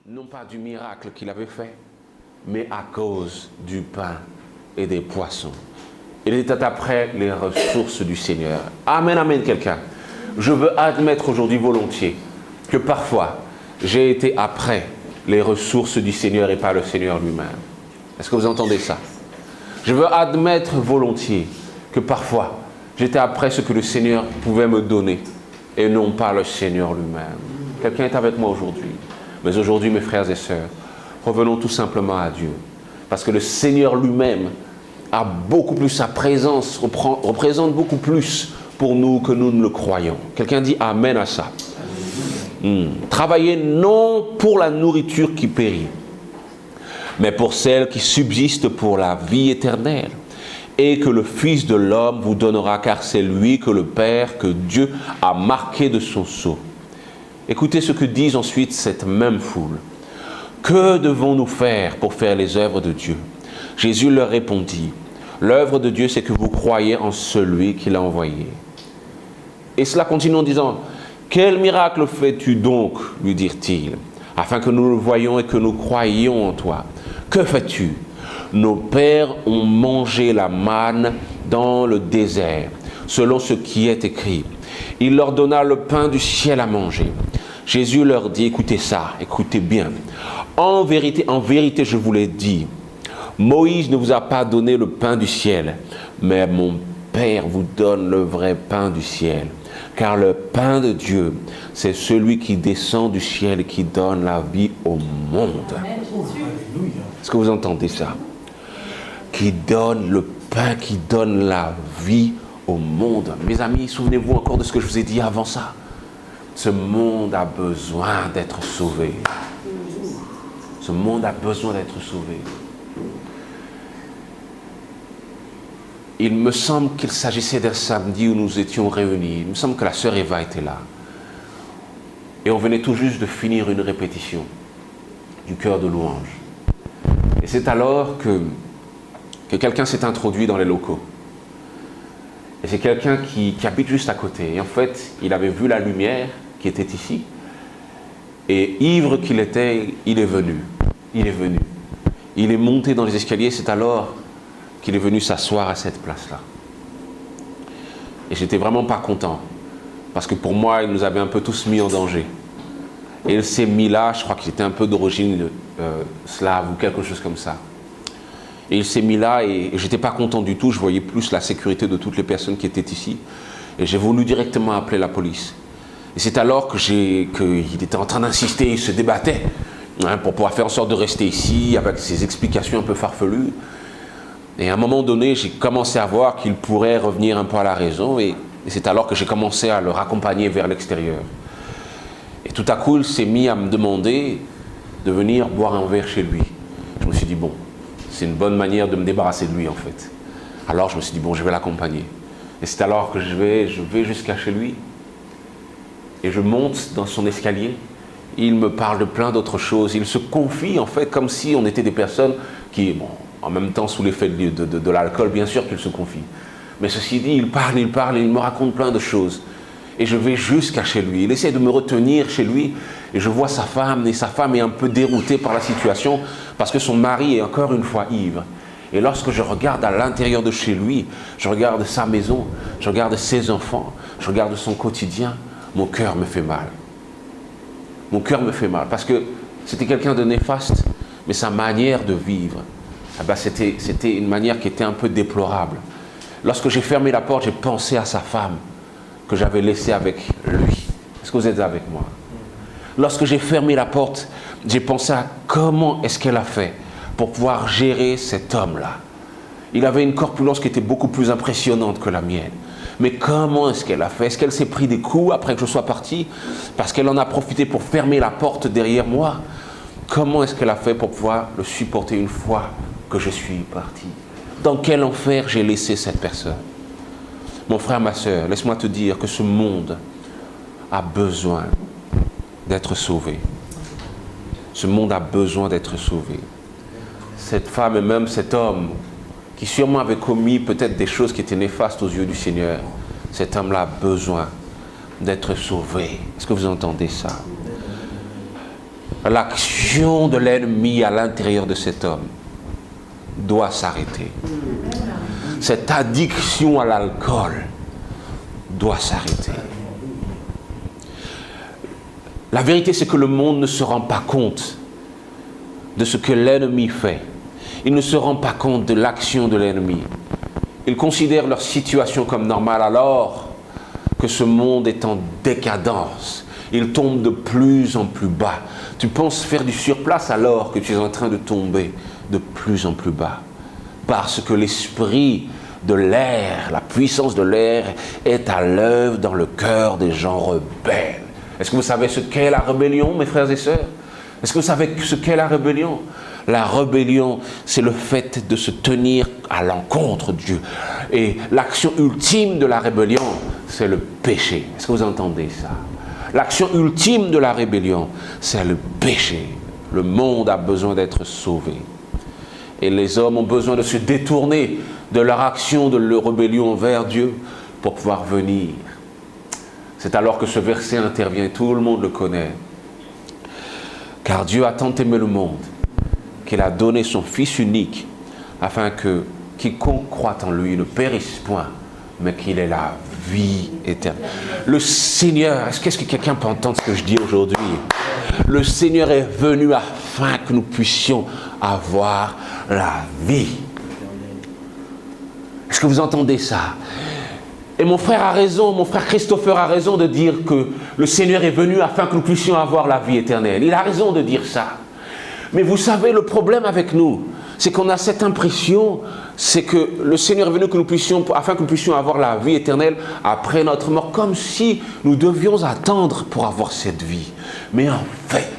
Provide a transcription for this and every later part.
non pas du miracle qu'il avait fait, mais à cause du pain et des poissons. Il était après les ressources du Seigneur. Amen, amen, quelqu'un. Je veux admettre aujourd'hui volontiers que parfois, j'ai été après les ressources du Seigneur et pas le Seigneur lui-même. Est-ce que vous entendez ça? Je veux admettre volontiers que parfois, j'étais après ce que le Seigneur pouvait me donner et non pas le Seigneur lui-même. Quelqu'un est avec moi aujourd'hui. Mais aujourd'hui, mes frères et sœurs, revenons tout simplement à Dieu. Parce que le Seigneur lui-même a beaucoup plus, sa présence représente beaucoup plus pour nous que nous ne le croyons. Quelqu'un dit Amen à ça. Travaillez non pour la nourriture qui périt, mais pour celle qui subsiste pour la vie éternelle, et que le Fils de l'homme vous donnera, car c'est lui que le Père, que Dieu a marqué de son sceau. Écoutez ce que disent ensuite cette même foule. Que devons-nous faire pour faire les œuvres de Dieu? Jésus leur répondit, l'œuvre de Dieu, c'est que vous croyez en celui qui l'a envoyé. Et cela continue en disant, quel miracle fais-tu donc, lui dirent-ils, afin que nous le voyions et que nous croyions en toi. Que fais-tu? Nos pères ont mangé la manne dans le désert, selon ce qui est écrit. Il leur donna le pain du ciel à manger. Jésus leur dit, écoutez ça, écoutez bien. En vérité, je vous l'ai dit, Moïse ne vous a pas donné le pain du ciel, mais mon Père vous donne le vrai pain du ciel. Car le pain de Dieu, c'est celui qui descend du ciel et qui donne la vie au monde. Est-ce que vous entendez ça? Qui donne le pain, qui donne la vie au monde. Mes amis, souvenez-vous encore de ce que je vous ai dit avant ça. Ce monde a besoin d'être sauvé. Ce monde a besoin d'être sauvé. Il me semble qu'il s'agissait d'un samedi où nous étions réunis. Il me semble que la sœur Eva était là. Et on venait tout juste de finir une répétition du chœur de louange. Et c'est alors que quelqu'un s'est introduit dans les locaux. Et c'est quelqu'un qui habite juste à côté. Et en fait, il avait vu la lumière qui était ici. Et ivre qu'il était, il est venu. Il est venu. Il est monté dans les escaliers. C'est alors qu'il est venu s'asseoir à cette place-là. Et j'étais vraiment pas content. Parce que pour moi, il nous avait un peu tous mis en danger. Et il s'est mis là, je crois qu'il était un peu d'origine slave ou quelque chose comme ça. Et il s'est mis là et j'étais pas content du tout. Je voyais plus la sécurité de toutes les personnes qui étaient ici. Et j'ai voulu directement appeler la police. Et c'est alors qu'il était en train d'insister, il se débattait pour pouvoir faire en sorte de rester ici avec ses explications un peu farfelues. Et à un moment donné, j'ai commencé à voir qu'il pourrait revenir un peu à la raison. Et c'est alors que j'ai commencé à le raccompagner vers l'extérieur. Et tout à coup, il s'est mis à me demander de venir boire un verre chez lui. Je me suis dit, bon, c'est une bonne manière de me débarrasser de lui, en fait. Alors, je me suis dit, bon, je vais l'accompagner. Et c'est alors que je vais jusqu'à chez lui. Et je monte dans son escalier. Il me parle de plein d'autres choses. Il se confie, en fait, comme si on était des personnes qui, bon, en même temps, sous l'effet de l'alcool, bien sûr qu'il se confie. Mais ceci dit, il parle, il me raconte plein de choses. Et je vais jusqu'à chez lui. Il essaie de me retenir chez lui. Et je vois sa femme. Et sa femme est un peu déroutée par la situation parce que son mari est encore une fois ivre. Et lorsque je regarde à l'intérieur de chez lui, je regarde sa maison, je regarde ses enfants, je regarde son quotidien, mon cœur me fait mal. Mon cœur me fait mal parce que c'était quelqu'un de néfaste, mais sa manière de vivre, c'était une manière qui était un peu déplorable. Lorsque j'ai fermé la porte, j'ai pensé à sa femme que j'avais laissée avec lui. Est-ce que vous êtes avec moi? Lorsque j'ai fermé la porte, j'ai pensé à comment est-ce qu'elle a fait pour pouvoir gérer cet homme-là. Il avait une corpulence qui était beaucoup plus impressionnante que la mienne. Mais comment est-ce qu'elle a fait? Est-ce qu'elle s'est pris des coups après que je sois parti? Parce qu'elle en a profité pour fermer la porte derrière moi. Comment est-ce qu'elle a fait pour pouvoir le supporter une fois que je suis parti? Dans quel enfer j'ai laissé cette personne? Mon frère, ma soeur, laisse-moi te dire que ce monde a besoin d'être sauvé. Ce monde a besoin d'être sauvé. Cette femme et même cet homme qui sûrement avait commis peut-être des choses qui étaient néfastes aux yeux du Seigneur, cet homme-là a besoin d'être sauvé. Est-ce que vous entendez ça? l'action de l'ennemi à l'intérieur de cet homme doit s'arrêter. Cette addiction à l'alcool doit s'arrêter. La vérité, c'est que le monde ne se rend pas compte de ce que l'ennemi fait. Il ne se rend pas compte de l'action de l'ennemi. Ils considèrent leur situation comme normale alors que ce monde est en décadence. Il tombe de plus en plus bas. Tu penses faire du surplace alors que tu es en train de tomber de plus en plus bas. Parce que l'esprit de l'air, la puissance de l'air est à l'œuvre dans le cœur des gens rebelles. Est-ce que vous savez ce qu'est la rébellion, mes frères et sœurs? Est-ce que vous savez ce qu'est la rébellion? La rébellion, c'est le fait de se tenir à l'encontre de Dieu. Et l'action ultime de la rébellion, c'est le péché. Est-ce que vous entendez ça? L'action ultime de la rébellion, c'est le péché. Le monde a besoin d'être sauvé. Et les hommes ont besoin de se détourner de leur action de leur rébellion vers Dieu pour pouvoir venir. C'est alors que ce verset intervient, tout le monde le connaît. Car Dieu a tant aimé le monde qu'il a donné son Fils unique afin que quiconque croit en lui ne périsse point, mais qu'il ait la vie éternelle. Le Seigneur, est-ce que quelqu'un peut entendre ce que je dis aujourd'hui? Le Seigneur est venu afin que nous puissions avoir la vie. Est-ce que vous entendez ça? Et mon frère a raison, mon frère Christopher a raison de dire que le Seigneur est venu afin que nous puissions avoir la vie éternelle. Il a raison de dire ça. Mais vous savez, le problème avec nous, c'est qu'on a cette impression, c'est que le Seigneur est venu que nous puissions, afin que nous puissions avoir la vie éternelle après notre mort, comme si nous devions attendre pour avoir cette vie. Mais en fait,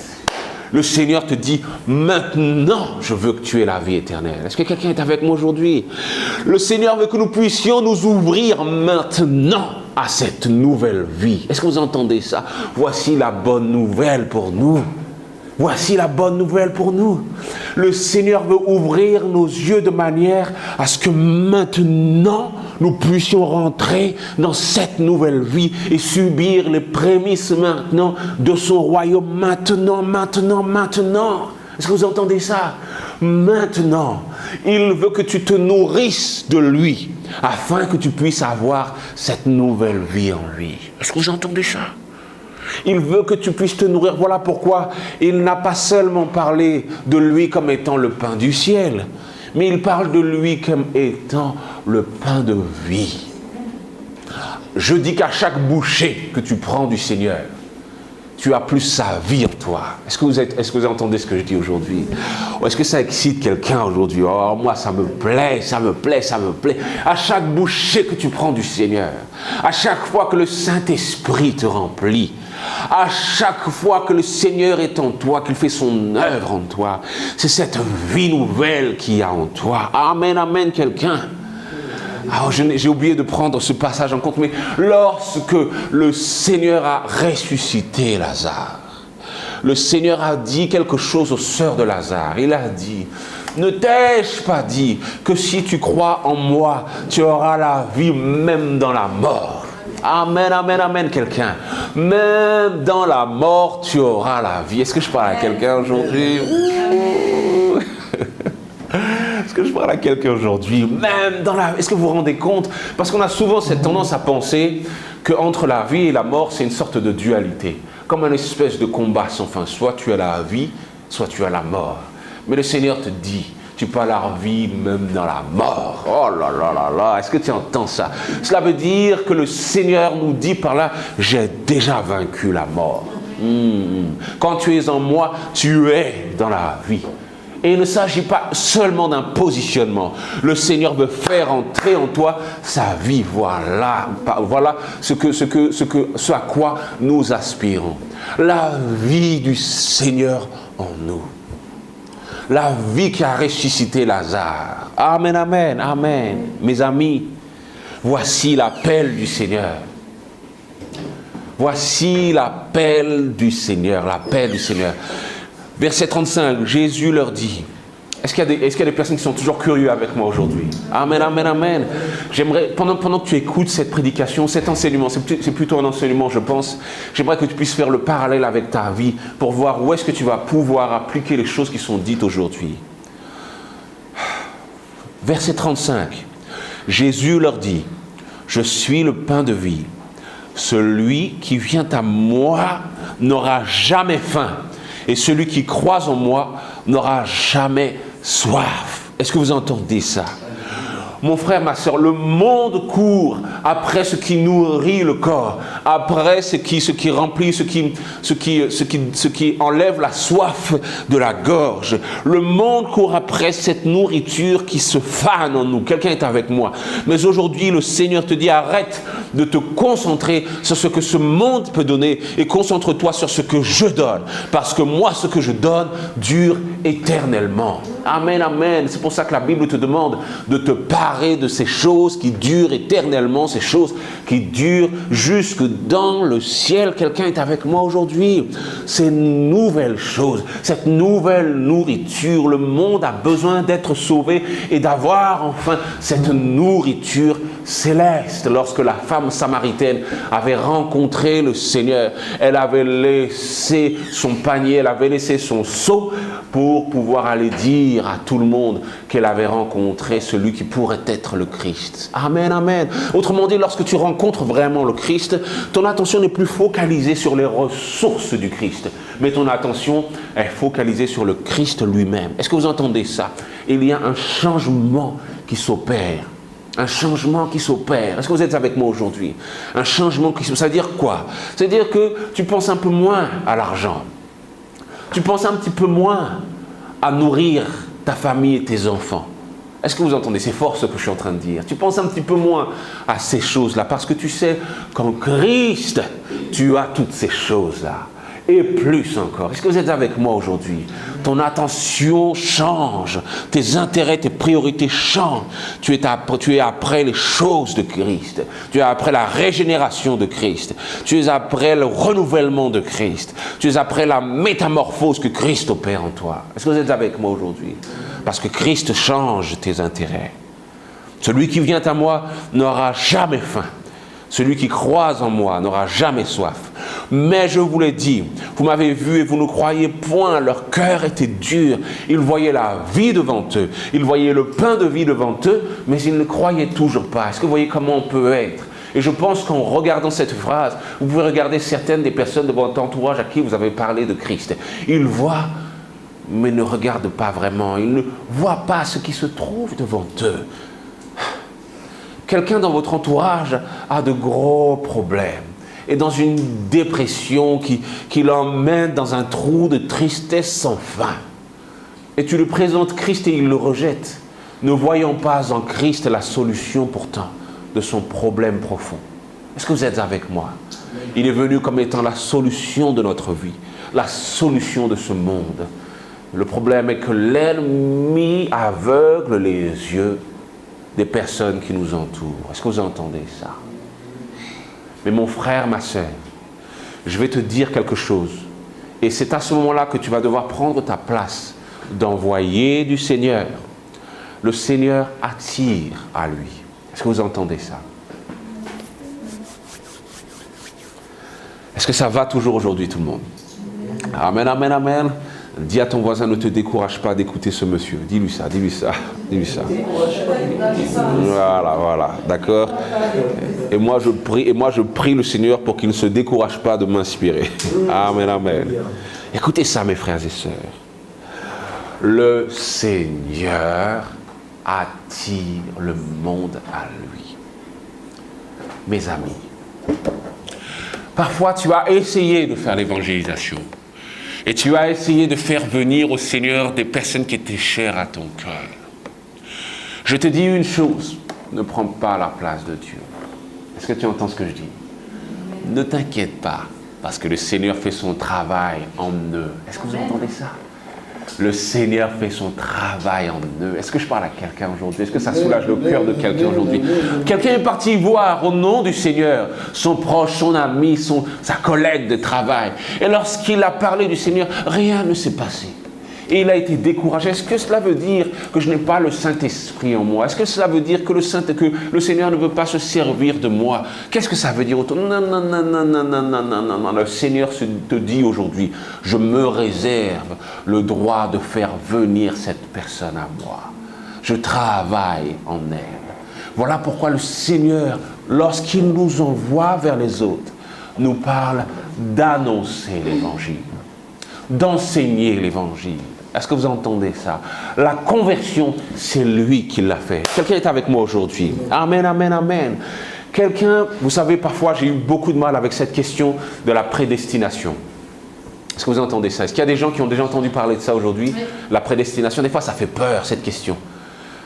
le Seigneur te dit, maintenant, je veux que tu aies la vie éternelle. Est-ce que quelqu'un est avec moi aujourd'hui? Le Seigneur veut que nous puissions nous ouvrir maintenant à cette nouvelle vie. Est-ce que vous entendez ça? Voici la bonne nouvelle pour nous. Voici la bonne nouvelle pour nous. Le Seigneur veut ouvrir nos yeux de manière à ce que maintenant, nous puissions rentrer dans cette nouvelle vie et subir les prémices maintenant de son royaume. Maintenant. Est-ce que vous entendez ça? Maintenant, il veut que tu te nourrisses de lui afin que tu puisses avoir cette nouvelle vie en lui. Est-ce que vous entendez ça? Il veut que tu puisses te nourrir. Voilà pourquoi il n'a pas seulement parlé de lui comme étant le pain du ciel, mais il parle de lui comme étant le pain de vie. Je dis qu'à chaque bouchée que tu prends du Seigneur, tu as plus sa vie en toi. Est-ce que vous entendez ce que je dis aujourd'hui? Ou est-ce que ça excite quelqu'un aujourd'hui? Oh, moi, ça me plaît. À chaque bouchée que tu prends du Seigneur, à chaque fois que le Saint-Esprit te remplit, à chaque fois que le Seigneur est en toi, qu'il fait son œuvre en toi, c'est cette vie nouvelle qu'il y a en toi. Amen, amen, quelqu'un. Alors, j'ai oublié de prendre ce passage en compte, mais lorsque le Seigneur a ressuscité Lazare, le Seigneur a dit quelque chose aux sœurs de Lazare. Il a dit, ne t'ai-je pas dit que si tu crois en moi, tu auras la vie même dans la mort? Amen, amen, amen, quelqu'un. Même dans la mort, tu auras la vie. Est-ce que je parle à quelqu'un aujourd'hui? Est-ce que je parle à quelqu'un aujourd'hui? Même dans la... Est-ce que vous vous rendez compte? Parce qu'on a souvent cette tendance à penser qu'entre la vie et la mort, c'est une sorte de dualité. Comme une espèce de combat sans fin. Soit tu as la vie, soit tu as la mort. Mais le Seigneur te dit, tu peux avoir la vie même dans la mort. Oh là là là là, est-ce que tu entends ça? Cela veut dire que le Seigneur nous dit par là, j'ai déjà vaincu la mort. Quand tu es en moi, tu es dans la vie. Et il ne s'agit pas seulement d'un positionnement. Le Seigneur veut faire entrer en toi sa vie. Voilà ce à quoi nous aspirons. La vie du Seigneur en nous. La vie qui a ressuscité Lazare. Amen, amen, amen. Mes amis, voici l'appel du Seigneur. Voici l'appel du Seigneur, l'appel du Seigneur. Verset 35, Jésus leur dit, Est-ce qu'il y a des personnes qui sont toujours curieux avec moi aujourd'hui? Amen, amen, amen. J'aimerais, pendant que tu écoutes cette prédication, cet enseignement, c'est plutôt un enseignement, je pense, j'aimerais que tu puisses faire le parallèle avec ta vie pour voir où est-ce que tu vas pouvoir appliquer les choses qui sont dites aujourd'hui. Verset 35. Jésus leur dit, « Je suis le pain de vie. Celui qui vient à moi n'aura jamais faim. Et celui qui croit en moi n'aura jamais soif. » Est-ce que vous entendez ça? Mon frère, ma soeur, le monde court après ce qui nourrit le corps, après ce qui remplit, ce qui enlève la soif de la gorge. Le monde court après cette nourriture qui se fane en nous. Quelqu'un est avec moi. Mais aujourd'hui, le Seigneur te dit, arrête de te concentrer sur ce que ce monde peut donner et concentre-toi sur ce que je donne. Parce que moi, ce que je donne dure éternellement. Amen, amen. C'est pour ça que la Bible te demande de te parer de ces choses qui durent éternellement, ces choses qui durent jusque dans le ciel. Quelqu'un est avec moi aujourd'hui. Ces nouvelles choses, cette nouvelle nourriture, le monde a besoin d'être sauvé et d'avoir enfin cette nourriture céleste. Lorsque la femme samaritaine avait rencontré le Seigneur, elle avait laissé son panier, elle avait laissé son seau pour pouvoir aller dire à tout le monde qu'elle avait rencontré celui qui pourrait être le Christ. Amen, amen. Autrement dit, lorsque tu rencontres vraiment le Christ, ton attention n'est plus focalisée sur les ressources du Christ, mais ton attention est focalisée sur le Christ lui-même. Est-ce que vous entendez ça? Il y a un changement qui s'opère. Un changement qui s'opère. Est-ce que vous êtes avec moi aujourd'hui? Un changement qui s'opère. Ça veut dire quoi? C'est-à-dire que tu penses un peu moins à l'argent. Tu penses un petit peu moins à nourrir ta famille et tes enfants. Est-ce que vous entendez? C'est fort ce que je suis en train de dire. Tu penses un petit peu moins à ces choses-là parce que tu sais qu'en Christ, tu as toutes ces choses-là. Et plus encore. Est-ce que vous êtes avec moi aujourd'hui? Ton attention change. Tes intérêts, tes priorités changent. Tu es après les choses de Christ. Tu es après la régénération de Christ. Tu es après le renouvellement de Christ. Tu es après la métamorphose que Christ opère en toi. Est-ce que vous êtes avec moi aujourd'hui? Parce que Christ change tes intérêts. Celui qui vient à moi n'aura jamais faim. Celui qui croit en moi n'aura jamais soif. Mais je vous l'ai dit, vous m'avez vu et vous ne croyez point, leur cœur était dur. Ils voyaient la vie devant eux, ils voyaient le pain de vie devant eux, mais ils ne croyaient toujours pas. Est-ce que vous voyez comment on peut être? Et je pense qu'en regardant cette phrase, vous pouvez regarder certaines des personnes de votre entourage à qui vous avez parlé de Christ. Ils voient, mais ne regardent pas vraiment. Ils ne voient pas ce qui se trouve devant eux. Quelqu'un dans votre entourage a de gros problèmes et dans une dépression qui l'emmène dans un trou de tristesse sans fin. Et tu lui présentes Christ et il le rejette, ne voyant pas en Christ la solution pourtant de son problème profond. Est-ce que vous êtes avec moi? Il est venu comme étant la solution de notre vie, la solution de ce monde. Le problème est que l'ennemi aveugle les yeux des personnes qui nous entourent. Est-ce que vous entendez ça? Mais mon frère, ma sœur, je vais te dire quelque chose. Et c'est à ce moment-là que tu vas devoir prendre ta place d'envoyé du Seigneur. Le Seigneur attire à lui. Est-ce que vous entendez ça? Est-ce que ça va toujours aujourd'hui, tout le monde? Amen, amen, amen. Dis à ton voisin, ne te décourage pas d'écouter ce monsieur. Dis-lui ça, dis-lui ça, dis-lui ça. Voilà, d'accord. Et moi je prie le Seigneur pour qu'il ne se décourage pas de m'inspirer. Amen, amen. Écoutez ça, mes frères et sœurs. Le Seigneur attire le monde à lui. Mes amis, parfois tu as essayé de faire l'évangélisation. Et tu as essayé de faire venir au Seigneur des personnes qui étaient chères à ton cœur. Je te dis une chose, ne prends pas la place de Dieu. Est-ce que tu entends ce que je dis? Ne t'inquiète pas, parce que le Seigneur fait son travail en eux. Est-ce que vous entendez ça? Le Seigneur fait son travail en eux. Est-ce que je parle à quelqu'un aujourd'hui? Est-ce que ça soulage le cœur de quelqu'un aujourd'hui? Quelqu'un est parti voir au nom du Seigneur son proche, son ami, sa collègue de travail. Et lorsqu'il a parlé du Seigneur, rien ne s'est passé. et il a été découragé. Est-ce que cela veut dire que je n'ai pas le Saint-Esprit en moi? Est-ce que cela veut dire que le Seigneur ne veut pas se servir de moi? Qu'est-ce que ça veut dire autour? Non, non, non, non, non, non, non, non, non, non. Le Seigneur te dit aujourd'hui, je me réserve le droit de faire venir cette personne à moi. Je travaille en elle. Voilà pourquoi le Seigneur, lorsqu'il nous envoie vers les autres, nous parle d'annoncer l'Évangile, d'enseigner l'Évangile. Est-ce que vous entendez ça? La conversion, c'est lui qui l'a fait. Quelqu'un est avec moi aujourd'hui. Amen, amen, amen. Quelqu'un, vous savez, parfois j'ai eu beaucoup de mal avec cette question de la prédestination. Est-ce que vous entendez ça? Est-ce qu'il y a des gens qui ont déjà entendu parler de ça aujourd'hui? Oui. La prédestination, des fois ça fait peur cette question.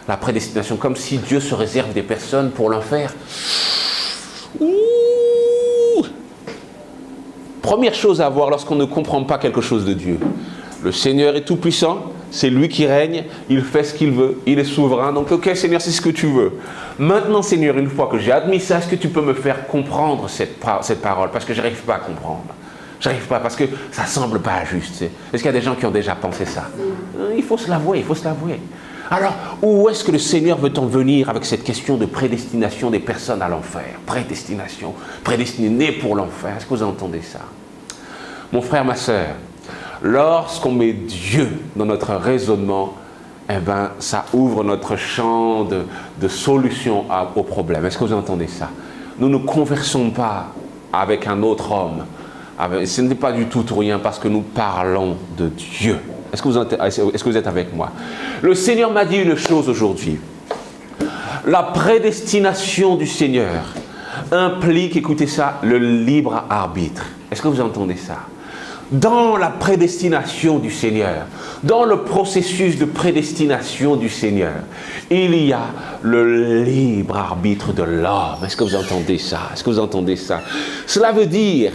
La prédestination, comme si Dieu se réserve des personnes pour l'enfer. Ouh! Première chose à voir lorsqu'on ne comprend pas quelque chose de Dieu. Le Seigneur est tout puissant, c'est lui qui règne, il fait ce qu'il veut, il est souverain. Donc ok Seigneur, c'est ce que tu veux. Maintenant Seigneur, une fois que j'ai admis ça, est-ce que tu peux me faire comprendre cette parole? Parce que je n'arrive pas à comprendre. J'arrive pas, parce que ça semble pas juste. Est-ce qu'il y a des gens qui ont déjà pensé ça? Il faut se l'avouer, il faut se l'avouer. Alors, où est-ce que le Seigneur veut en venir avec cette question de prédestination des personnes à l'enfer? Prédestination, prédestiné pour l'enfer. Est-ce que vous entendez ça? Mon frère, ma sœur, lorsqu'on met Dieu dans notre raisonnement, eh ben, ça ouvre notre champ de solution au problème. Est-ce que vous entendez ça? Nous ne conversons pas avec un autre homme. Ce n'est pas du tout rien parce que nous parlons de Dieu. Est-ce que vous êtes avec moi? Le Seigneur m'a dit une chose aujourd'hui. La prédestination du Seigneur implique, écoutez ça, le libre arbitre. Est-ce que vous entendez ça? Dans la prédestination du Seigneur, dans le processus de prédestination du Seigneur, il y a le libre arbitre de l'homme. Est-ce que vous entendez ça? Est-ce que vous entendez ça? Cela veut dire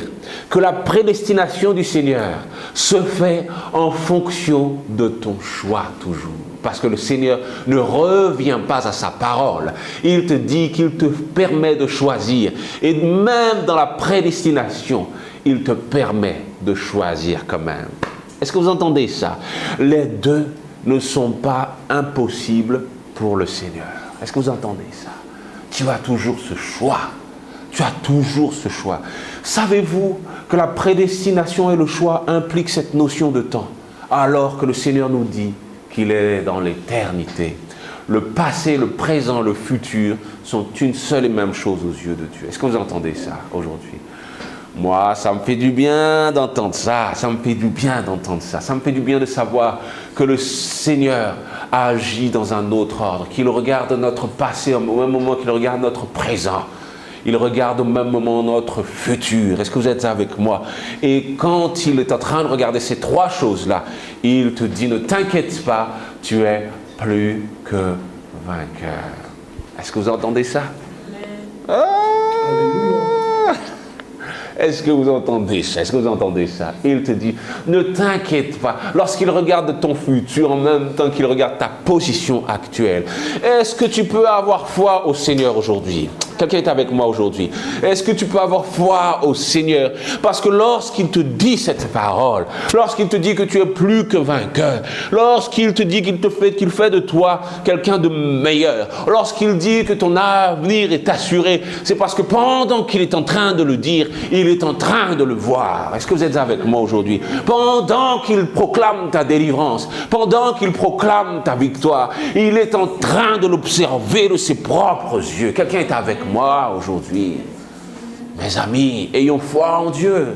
que la prédestination du Seigneur se fait en fonction de ton choix toujours. Parce que le Seigneur ne revient pas à sa parole. Il te dit qu'il te permet de choisir. Et même dans la prédestination, il te permet de choisir quand même. Est-ce que vous entendez ça? Les deux ne sont pas impossibles pour le Seigneur. Est-ce que vous entendez ça? Tu as toujours ce choix. Tu as toujours ce choix. Savez-vous que la prédestination et le choix impliquent cette notion de temps? Alors que le Seigneur nous dit qu'il est dans l'éternité. Le passé, le présent, le futur sont une seule et même chose aux yeux de Dieu. Est-ce que vous entendez ça aujourd'hui? Moi, ça me fait du bien d'entendre ça, ça me fait du bien d'entendre ça, ça me fait du bien de savoir que le Seigneur agit dans un autre ordre, qu'il regarde notre passé au même moment qu'il regarde notre présent, il regarde au même moment notre futur. Est-ce que vous êtes avec moi? Et quand il est en train de regarder ces trois choses-là, il te dit, ne t'inquiète pas, tu es plus que vainqueur. Est-ce que vous entendez ça? Est-ce que vous entendez ça? Est-ce que vous entendez ça? Il te dit, ne t'inquiète pas. Lorsqu'il regarde ton futur en même temps qu'il regarde ta position actuelle, est-ce que tu peux avoir foi au Seigneur aujourd'hui? Quelqu'un est avec moi aujourd'hui. Est-ce que tu peux avoir foi au Seigneur? Parce que lorsqu'il te dit cette parole, lorsqu'il te dit que tu es plus que vainqueur, lorsqu'il te dit qu'il fait de toi quelqu'un de meilleur, lorsqu'il dit que ton avenir est assuré, c'est parce que pendant qu'il est en train de le dire, il est en train de le voir. Est-ce que vous êtes avec moi aujourd'hui? Pendant qu'il proclame ta délivrance, pendant qu'il proclame ta victoire, il est en train de l'observer de ses propres yeux. Quelqu'un est avec moi aujourd'hui. Mes amis, ayons foi en Dieu.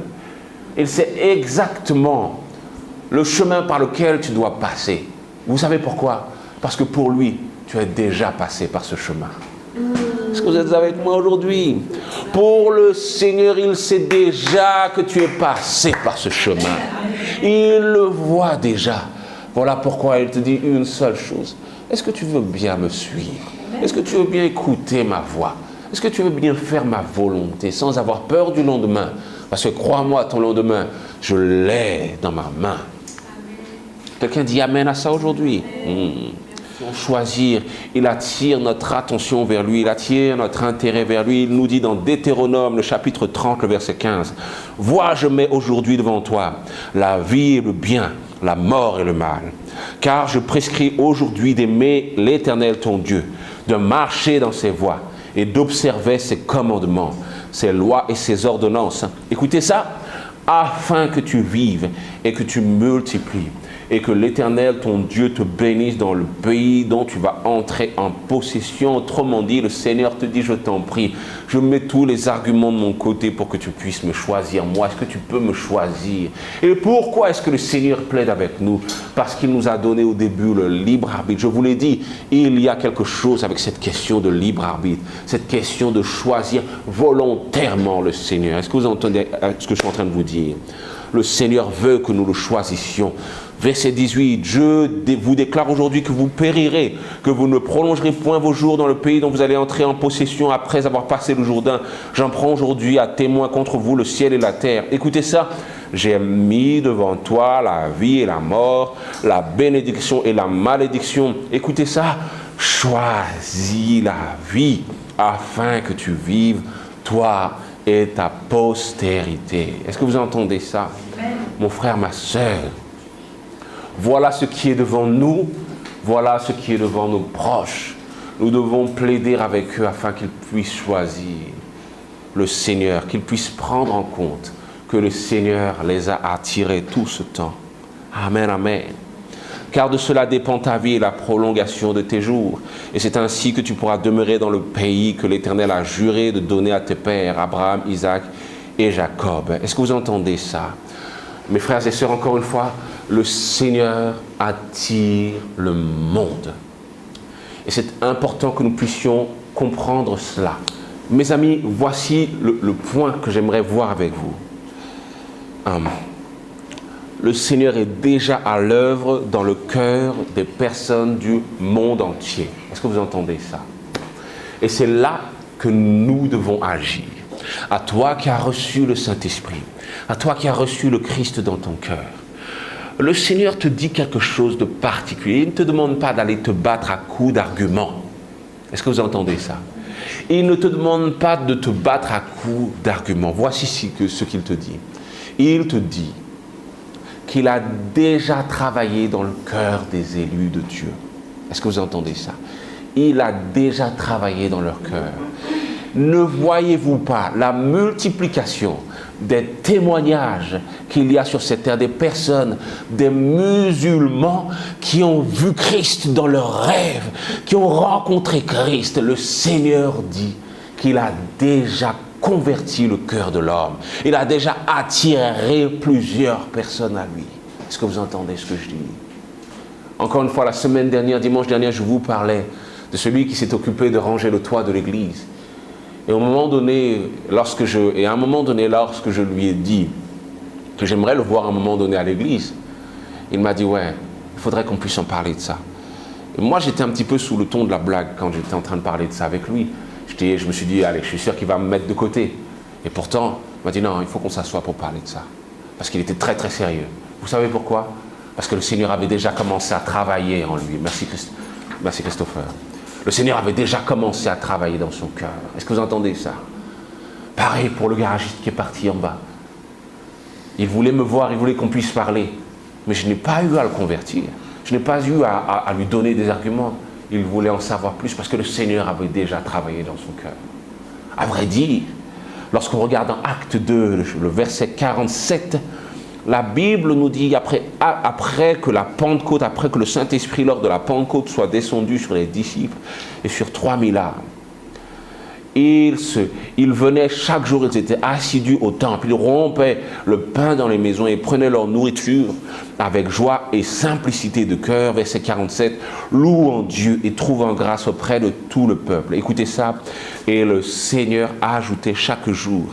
Il sait exactement le chemin par lequel tu dois passer. Vous savez pourquoi? Parce que pour lui, tu es déjà passé par ce chemin. Est-ce que vous êtes avec moi aujourd'hui? Pour le Seigneur, il sait déjà que tu es passé par ce chemin. Il le voit déjà. Voilà pourquoi il te dit une seule chose. Est-ce que tu veux bien me suivre? Est-ce que tu veux bien écouter ma voix? Est-ce que tu veux bien faire ma volonté sans avoir peur du lendemain? Parce que crois-moi, ton lendemain, je l'ai dans ma main. Quelqu'un dit amen à ça aujourd'hui? Choisir, il attire notre attention vers lui, il attire notre intérêt vers lui. Il nous dit dans Deutéronome, le chapitre 30, le verset 15, « Vois, je mets aujourd'hui devant toi la vie et le bien, la mort et le mal. Car je prescris aujourd'hui d'aimer l'Éternel ton Dieu, de marcher dans ses voies et d'observer ses commandements, ses lois et ses ordonnances. Écoutez ça, afin que tu vives et que tu multiplies et que l'Éternel, ton Dieu, te bénisse dans le pays dont tu vas entrer en possession. Autrement dit, le Seigneur te dit, je t'en prie, je mets tous les arguments de mon côté pour que tu puisses me choisir. Moi, est-ce que tu peux me choisir? Et pourquoi est-ce que le Seigneur plaide avec nous? Parce qu'il nous a donné au début le libre arbitre. Je vous l'ai dit, il y a quelque chose avec cette question de libre arbitre, cette question de choisir volontairement le Seigneur. Est-ce que vous entendez ce que je suis en train de vous dire? Le Seigneur veut que nous le choisissions. Verset 18, je vous déclare aujourd'hui que vous périrez, que vous ne prolongerez point vos jours dans le pays dont vous allez entrer en possession après avoir passé le Jourdain. J'en prends aujourd'hui à témoin contre vous le ciel et la terre. Écoutez ça, j'ai mis devant toi la vie et la mort, la bénédiction et la malédiction. Écoutez ça, choisis la vie afin que tu vives, toi et ta postérité. Est-ce que vous entendez ça? Amen. Mon frère, ma sœur, voilà ce qui est devant nous, voilà ce qui est devant nos proches. Nous devons plaider avec eux afin qu'ils puissent choisir le Seigneur, qu'ils puissent prendre en compte que le Seigneur les a attirés tout ce temps. Amen, amen. Car de cela dépend ta vie et la prolongation de tes jours. Et c'est ainsi que tu pourras demeurer dans le pays que l'Éternel a juré de donner à tes pères, Abraham, Isaac et Jacob. Est-ce que vous entendez ça? Mes frères et sœurs, encore une fois, le Seigneur attire le monde. Et c'est important que nous puissions comprendre cela. Mes amis, voici le point que j'aimerais voir avec vous. Le Seigneur est déjà à l'œuvre dans le cœur des personnes du monde entier. Est-ce que vous entendez ça? Et c'est là que nous devons agir. À toi qui as reçu le Saint-Esprit, à toi qui as reçu le Christ dans ton cœur, le Seigneur te dit quelque chose de particulier. Il ne te demande pas d'aller te battre à coups d'arguments. Est-ce que vous entendez ça? Il ne te demande pas de te battre à coups d'arguments. Voici ce qu'il te dit. Il te dit qu'il a déjà travaillé dans le cœur des élus de Dieu. Est-ce que vous entendez ça? Il a déjà travaillé dans leur cœur. Ne voyez-vous pas la multiplication des témoignages qu'il y a sur cette terre, des personnes, des musulmans qui ont vu Christ dans leurs rêves, qui ont rencontré Christ? Le Seigneur dit qu'il a déjà converti le cœur de l'homme. Il a déjà attiré plusieurs personnes à lui. Est-ce que vous entendez ce que je dis? Encore une fois, la semaine dernière, dimanche dernier, je vous parlais de celui qui s'est occupé de ranger le toit de l'église. Et à un moment donné, lorsque je lui ai dit que j'aimerais le voir à un moment donné à l'église, il m'a dit, ouais, il faudrait qu'on puisse en parler de ça. Et moi, j'étais un petit peu sous le ton de la blague quand j'étais en train de parler de ça avec lui. Je me suis dit, allez, je suis sûr qu'il va me mettre de côté. Et pourtant, il m'a dit, non, il faut qu'on s'assoie pour parler de ça. Parce qu'il était très, très sérieux. Vous savez pourquoi? Parce que le Seigneur avait déjà commencé à travailler en lui. Merci Christopher. Le Seigneur avait déjà commencé à travailler dans son cœur. Est-ce que vous entendez ça? Pareil pour le garagiste qui est parti en bas. Il voulait me voir, il voulait qu'on puisse parler. Mais je n'ai pas eu à le convertir. Je n'ai pas eu à lui donner des arguments. Il voulait en savoir plus parce que le Seigneur avait déjà travaillé dans son cœur. À vrai dire, lorsqu'on regarde dans Acte 2, le verset 47, la Bible nous dit, après que la Pentecôte, après que le Saint-Esprit lors de la Pentecôte soit descendu sur les disciples et sur 3000 âmes, ils venaient chaque jour, ils étaient assidus au temple, ils rompaient le pain dans les maisons et prenaient leur nourriture avec joie et simplicité de cœur. Verset 47, louant Dieu et trouvant grâce auprès de tout le peuple. Écoutez ça, et le Seigneur ajoutait chaque jour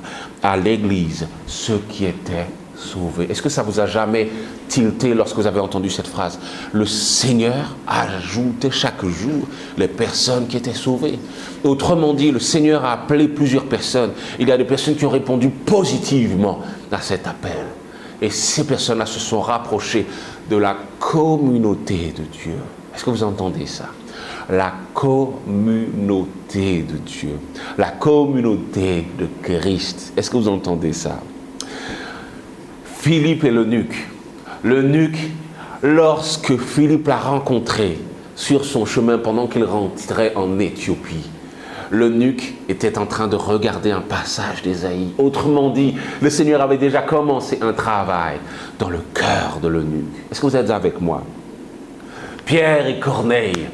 à l'Église ceux qui étaient sauvés. Est-ce que ça vous a jamais tilté lorsque vous avez entendu cette phrase? Le Seigneur ajoutait chaque jour les personnes qui étaient sauvées. Autrement dit, le Seigneur a appelé plusieurs personnes. Il y a des personnes qui ont répondu positivement à cet appel. Et ces personnes-là se sont rapprochées de la communauté de Dieu. Est-ce que vous entendez ça? La communauté de Dieu. La communauté de Christ. Est-ce que vous entendez ça? Philippe et l'eunuque. L'eunuque lorsque Philippe l'a rencontré sur son chemin pendant qu'il rentrait en Éthiopie, l'eunuque était en train de regarder un passage d'Ésaïe. Autrement dit, le Seigneur avait déjà commencé un travail dans le cœur de l'eunuque. Est-ce que vous êtes avec moi? Pierre et Corneille,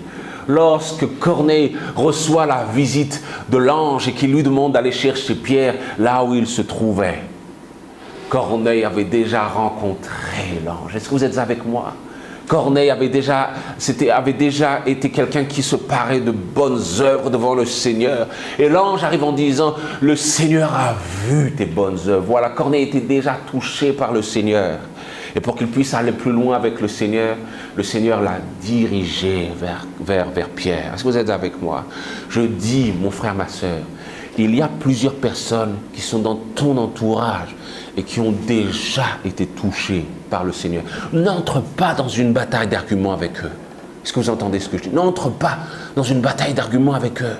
lorsque Corneille reçoit la visite de l'ange et qu'il lui demande d'aller chercher Pierre là où il se trouvait, Corneille avait déjà rencontré l'ange. Est-ce que vous êtes avec moi? Corneille avait déjà été quelqu'un qui se parait de bonnes œuvres devant le Seigneur. Et l'ange arrive en disant, le Seigneur a vu tes bonnes œuvres. Voilà, Corneille était déjà touché par le Seigneur. Et pour qu'il puisse aller plus loin avec le Seigneur l'a dirigé vers Pierre. Est-ce que vous êtes avec moi? Je dis, mon frère, ma soeur, il y a plusieurs personnes qui sont dans ton entourage et qui ont déjà été touchées par le Seigneur. N'entre pas dans une bataille d'arguments avec eux. Est-ce que vous entendez ce que je dis? N'entre pas dans une bataille d'arguments avec eux.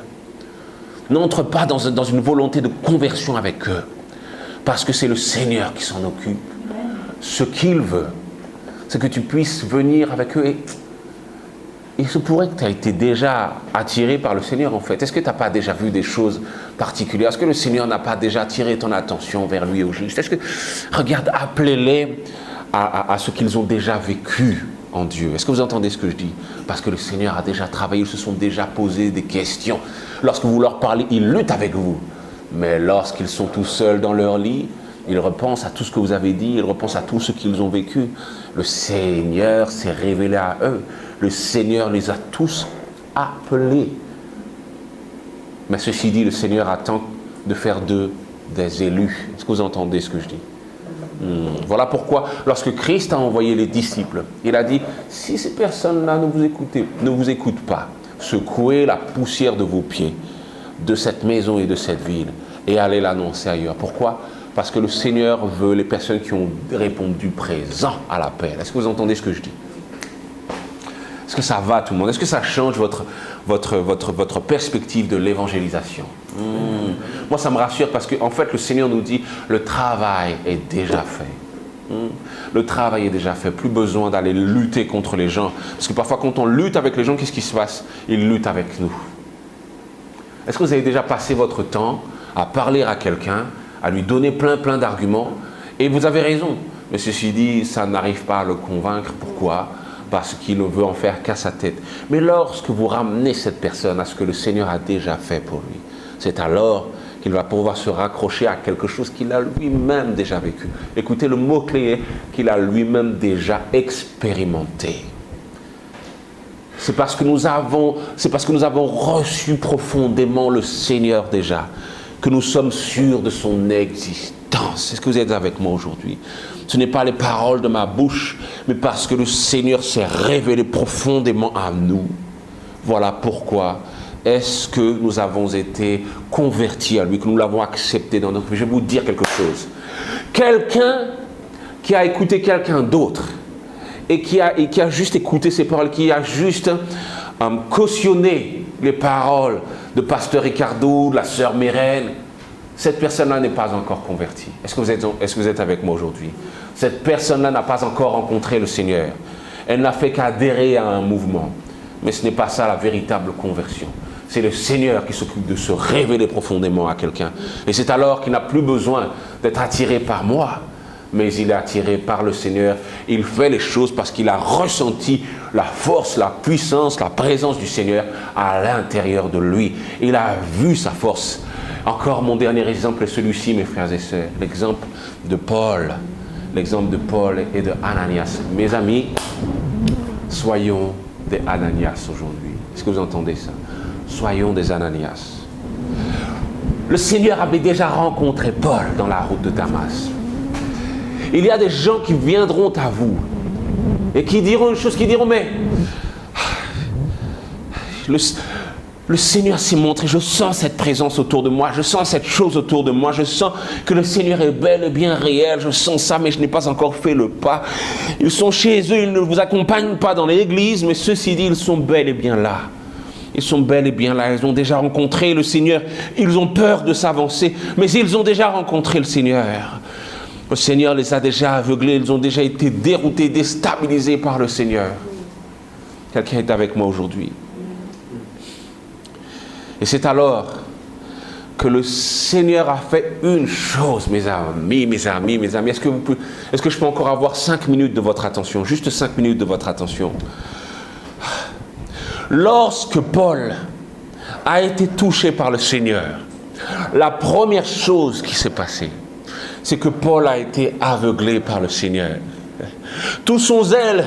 N'entre pas dans une volonté de conversion avec eux. Parce que c'est le Seigneur qui s'en occupe. Ce qu'il veut, c'est que tu puisses venir avec eux et il se pourrait que tu aies été déjà attiré par le Seigneur en fait. Est-ce que tu n'as pas déjà vu des choses particulières? Est-ce que le Seigneur n'a pas déjà attiré ton attention vers lui au juste? Est-ce que, regarde, appelez-les à ce qu'ils ont déjà vécu en Dieu. Est-ce que vous entendez ce que je dis? Parce que le Seigneur a déjà travaillé, ils se sont déjà posé des questions. Lorsque vous leur parlez, ils luttent avec vous. Mais lorsqu'ils sont tout seuls dans leur lit, ils repensent à tout ce que vous avez dit, ils repensent à tout ce qu'ils ont vécu. Le Seigneur s'est révélé à eux. Le Seigneur les a tous appelés. Mais ceci dit, le Seigneur attend de faire d'eux des élus. Est-ce que vous entendez ce que je dis? Voilà pourquoi, lorsque Christ a envoyé les disciples, il a dit, si ces personnes-là ne vous écoutent pas, secouez la poussière de vos pieds, de cette maison et de cette ville, et allez l'annoncer ailleurs. Pourquoi? Parce que le Seigneur veut les personnes qui ont répondu présent à l'appel. Est-ce que vous entendez ce que je dis? Est-ce que ça va tout le monde? Est-ce que ça change votre perspective de l'évangélisation? Moi, ça me rassure parce qu'en fait, le Seigneur nous dit, le travail est déjà fait. Le travail est déjà fait. Plus besoin d'aller lutter contre les gens. Parce que parfois, quand on lutte avec les gens, qu'est-ce qui se passe? Ils luttent avec nous. Est-ce que vous avez déjà passé votre temps à parler à quelqu'un, à lui donner plein d'arguments? Et vous avez raison. Mais ceci dit, ça n'arrive pas à le convaincre. Pourquoi? Parce qu'il ne veut en faire qu'à sa tête. Mais lorsque vous ramenez cette personne à ce que le Seigneur a déjà fait pour lui, c'est alors qu'il va pouvoir se raccrocher à quelque chose qu'il a lui-même déjà vécu. Écoutez, le mot-clé est qu'il a lui-même déjà expérimenté. C'est parce que nous avons reçu profondément le Seigneur déjà, que nous sommes sûrs de son existence. Est-ce que vous êtes avec moi aujourd'hui? Ce n'est pas les paroles de ma bouche, mais parce que le Seigneur s'est révélé profondément à nous. Voilà pourquoi est-ce que nous avons été convertis à lui, que nous l'avons accepté dans notre vie. Je vais vous dire quelque chose. Quelqu'un qui a écouté quelqu'un d'autre et qui a juste écouté ses paroles, qui a juste cautionné les paroles de Pasteur Ricardo, de la sœur Mérène, cette personne-là n'est pas encore convertie. Est-ce que vous êtes avec moi aujourd'hui? Cette personne-là n'a pas encore rencontré le Seigneur. Elle n'a fait qu'adhérer à un mouvement. Mais ce n'est pas ça la véritable conversion. C'est le Seigneur qui s'occupe de se révéler profondément à quelqu'un. Et c'est alors qu'il n'a plus besoin d'être attiré par moi, mais il est attiré par le Seigneur. Il fait les choses parce qu'il a ressenti la force, la puissance, la présence du Seigneur à l'intérieur de lui. Il a vu sa force. Encore mon dernier exemple est celui-ci, mes frères et sœurs, l'exemple de Paul. L'exemple de Paul et de Ananias. Mes amis, soyons des Ananias aujourd'hui. Est-ce que vous entendez ça? Soyons des Ananias. Le Seigneur avait déjà rencontré Paul dans la route de Damas. Il y a des gens qui viendront à vous et qui diront une chose, qui diront, mais le Seigneur s'est montré, je sens cette présence autour de moi, je sens cette chose autour de moi, je sens que le Seigneur est bel et bien réel, je sens ça, mais je n'ai pas encore fait le pas. Ils sont chez eux, ils ne vous accompagnent pas dans l'église, mais ceci dit, ils sont bel et bien là. Ils sont bel et bien là, ils ont déjà rencontré le Seigneur, ils ont peur de s'avancer, mais ils ont déjà rencontré le Seigneur. Le Seigneur les a déjà aveuglés, ils ont déjà été déroutés, déstabilisés par le Seigneur. Quelqu'un est avec moi aujourd'hui. Et c'est alors que le Seigneur a fait une chose, mes amis. Est-ce que je peux encore avoir 5 minutes de votre attention? Juste 5 minutes de votre attention. Lorsque Paul a été touché par le Seigneur, la première chose qui s'est passée, c'est que Paul a été aveuglé par le Seigneur. Tout son zèle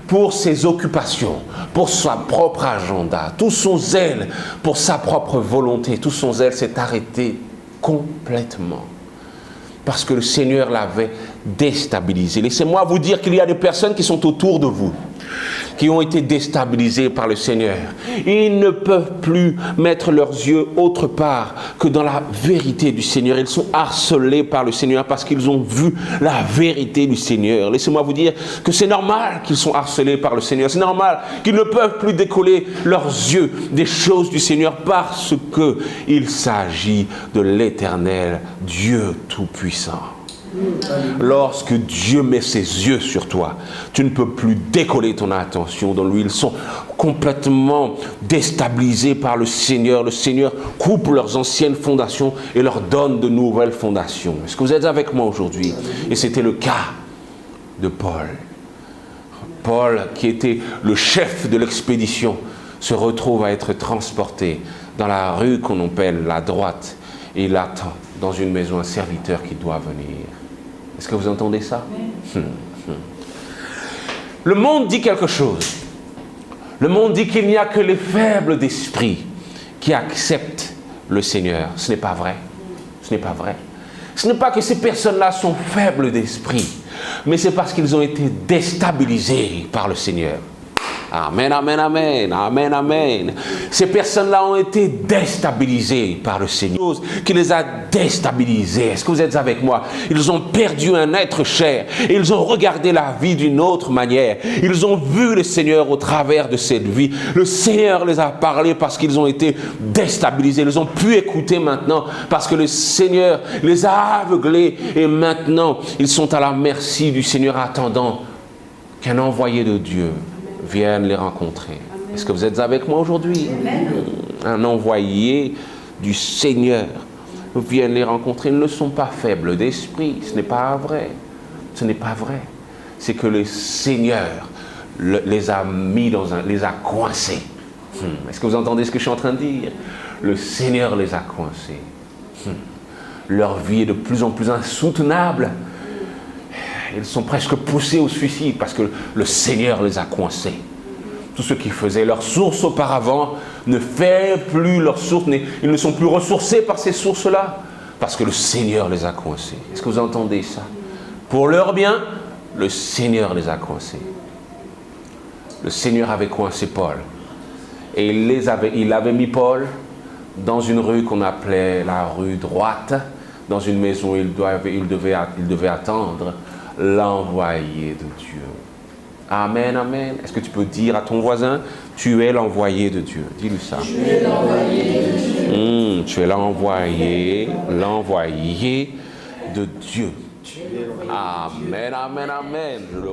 pour ses occupations, pour son propre agenda, tout son zèle pour sa propre volonté, tout son zèle s'est arrêté complètement. Parce que le Seigneur l'avait déstabilisé. Laissez-moi vous dire qu'il y a des personnes qui sont autour de vous, qui ont été déstabilisés par le Seigneur. Ils ne peuvent plus mettre leurs yeux autre part que dans la vérité du Seigneur. Ils sont harcelés par le Seigneur parce qu'ils ont vu la vérité du Seigneur. Laissez-moi vous dire que c'est normal qu'ils sont harcelés par le Seigneur. C'est normal qu'ils ne peuvent plus décoller leurs yeux des choses du Seigneur parce qu'il s'agit de l'Éternel Dieu Tout-Puissant. Lorsque Dieu met ses yeux sur toi, tu ne peux plus décoller ton attention dans lui. Ils sont complètement déstabilisés par le Seigneur. Le Seigneur coupe leurs anciennes fondations et leur donne de nouvelles fondations. Est-ce que vous êtes avec moi aujourd'hui? Et c'était le cas de Paul. Paul, qui était le chef de l'expédition, se retrouve à être transporté dans la rue qu'on appelle la droite. Et il attend dans une maison un serviteur qui doit venir. Est-ce que vous entendez ça? Le monde dit quelque chose. Le monde dit qu'il n'y a que les faibles d'esprit qui acceptent le Seigneur. Ce n'est pas vrai. Ce n'est pas vrai. Ce n'est pas que ces personnes-là sont faibles d'esprit, mais c'est parce qu'ils ont été déstabilisés par le Seigneur. Amen, amen, amen, amen, amen. Ces personnes-là ont été déstabilisées par le Seigneur, qui les a déstabilisées. Est-ce que vous êtes avec moi? Ils ont perdu un être cher. Ils ont regardé la vie d'une autre manière. Ils ont vu le Seigneur au travers de cette vie. Le Seigneur les a parlé parce qu'ils ont été déstabilisés. Ils ont pu écouter maintenant parce que le Seigneur les a aveuglés. Et maintenant, ils sont à la merci du Seigneur, attendant qu'un envoyé de Dieu viennent les rencontrer. Amen. Est-ce que vous êtes avec moi aujourd'hui? Un envoyé du Seigneur viennent les rencontrer. Ils ne sont pas faibles d'esprit. Ce n'est pas vrai. Ce n'est pas vrai. C'est que le Seigneur les a mis les a coincés. Est-ce que vous entendez ce que je suis en train de dire? Le Seigneur les a coincés. Leur vie est de plus en plus insoutenable. Ils sont presque poussés au suicide parce que le Seigneur les a coincés. Tout ce qui faisait leur source auparavant ne fait plus leur source. Ils ne sont plus ressourcés par ces sources-là parce que le Seigneur les a coincés. Est-ce que vous entendez ça? Pour leur bien, le Seigneur les a coincés. Le Seigneur avait coincé Paul. Et il avait mis Paul dans une rue qu'on appelait la rue droite, dans une maison où il devait attendre l'envoyé de Dieu. Amen, amen. Est-ce que tu peux dire à ton voisin, tu es l'envoyé de Dieu? Dis-lui ça. Tu es l'envoyé de Dieu. Tu es l'envoyé de Dieu. Amen, amen, amen. Je le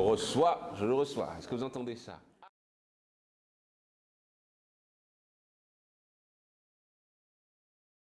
reçois. Est-ce que vous entendez ça?